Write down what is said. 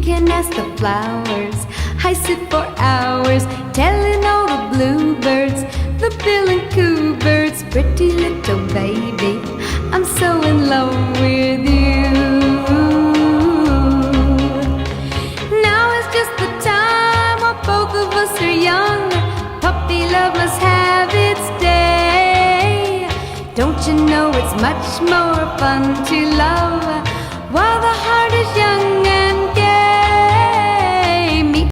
can ask the flowers. I sit for hours telling all the bluebirds, the bill and coo birds, pretty little baby, I'm so in love with you. Now is just the time while both of us are young. Puppy love must have its day. Don't you know it's much more fun to love while the heart is young and